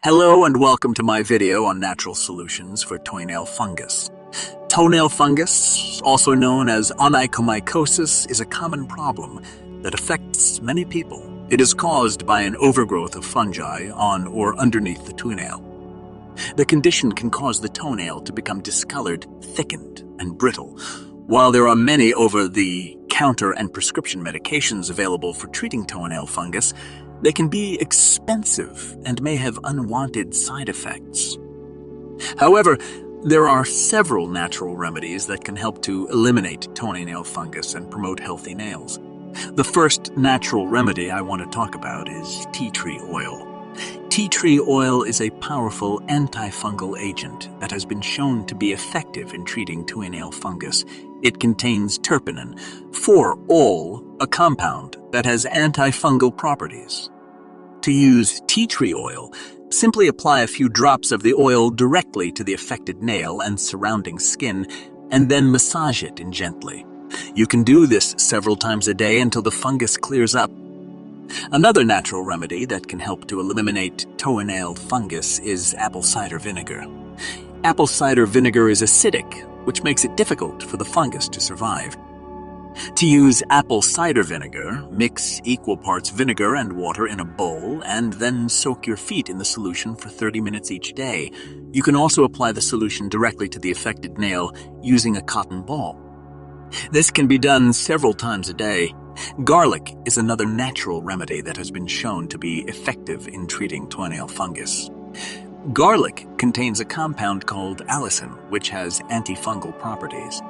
Hello and welcome to my video on natural solutions for toenail fungus. Toenail fungus, also known as onychomycosis, is a common problem that affects many people. It is caused by an overgrowth of fungi on or underneath the toenail. The condition can cause the toenail to become discolored, thickened, and brittle. While there are many over-the-counter and prescription medications available for treating toenail fungus, they can be expensive and may have unwanted side effects. However, there are several natural remedies that can help to eliminate toenail fungus and promote healthy nails. The first natural remedy I want to talk about is tea tree oil. Tea tree oil is a powerful antifungal agent that has been shown to be effective in treating toenail fungus. It contains terpenin, 4-ol, a compound that has antifungal properties. To use tea tree oil, simply apply a few drops of the oil directly to the affected nail and surrounding skin, and then massage it in gently. You can do this several times a day until the fungus clears up. Another natural remedy that can help to eliminate toenail fungus is apple cider vinegar. Apple cider vinegar is acidic, which makes it difficult for the fungus to survive. To use apple cider vinegar, mix equal parts vinegar and water in a bowl and then soak your feet in the solution for 30 minutes each day. You can also apply the solution directly to the affected nail using a cotton ball. This can be done several times a day. Garlic is another natural remedy that has been shown to be effective in treating toenail fungus. Garlic contains a compound called allicin, which has antifungal properties.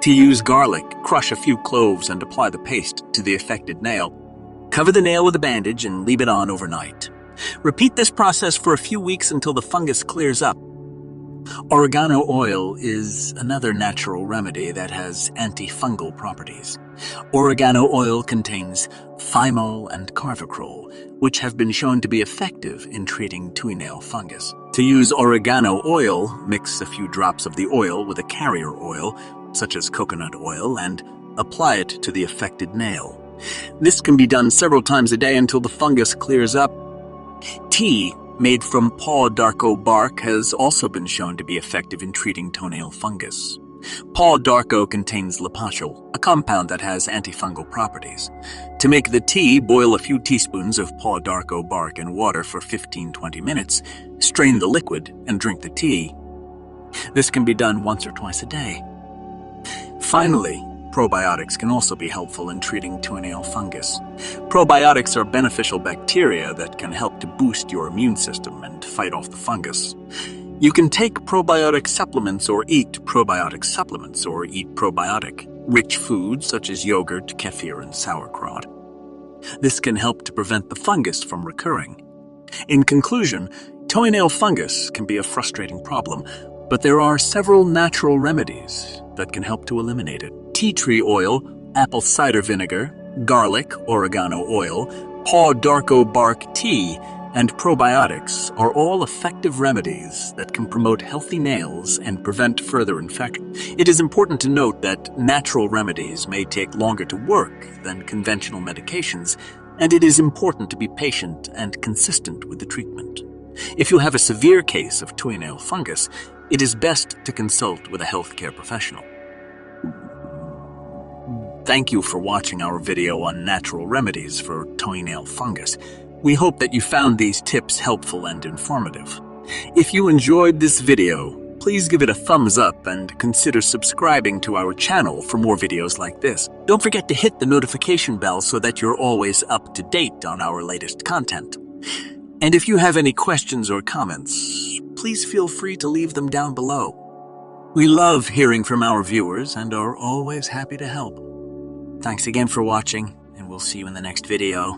To use garlic, crush a few cloves and apply the paste to the affected nail. Cover the nail with a bandage and leave it on overnight. Repeat this process for a few weeks until the fungus clears up. Oregano oil is another natural remedy that has antifungal properties. Oregano oil contains thymol and carvacrol, which have been shown to be effective in treating toenail fungus. To use oregano oil, mix a few drops of the oil with a carrier oil, such as coconut oil, and apply it to the affected nail. This can be done several times a day until the fungus clears up. Tea made from paw d'arco bark has also been shown to be effective in treating toenail fungus. Paw d'arco contains lapachol, a compound that has antifungal properties. To make the tea, boil a few teaspoons of paw d'arco bark in water for 15-20 minutes, strain the liquid, and drink the tea. This can be done once or twice a day. Finally, probiotics can also be helpful in treating toenail fungus. Probiotics are beneficial bacteria that can help to boost your immune system and fight off the fungus. You can take probiotic supplements or eat probiotic supplements or eat probiotic-rich foods such as yogurt, kefir, and sauerkraut. This can help to prevent the fungus from recurring. In conclusion, toenail fungus can be a frustrating problem, but there are several natural remedies that can help to eliminate it. Tea tree oil, apple cider vinegar, garlic, oregano oil, paw d'arco bark tea, and probiotics are all effective remedies that can promote healthy nails and prevent further infection. It is important to note that natural remedies may take longer to work than conventional medications, and it is important to be patient and consistent with the treatment. If you have a severe case of toenail fungus, it is best to consult with a healthcare professional. Thank you for watching our video on natural remedies for toenail fungus. We hope that you found these tips helpful and informative. If you enjoyed this video, please give it a thumbs up and consider subscribing to our channel for more videos like this. Don't forget to hit the notification bell so that you're always up to date on our latest content. And if you have any questions or comments, please feel free to leave them down below. We love hearing from our viewers and are always happy to help. Thanks again for watching, and we'll see you in the next video.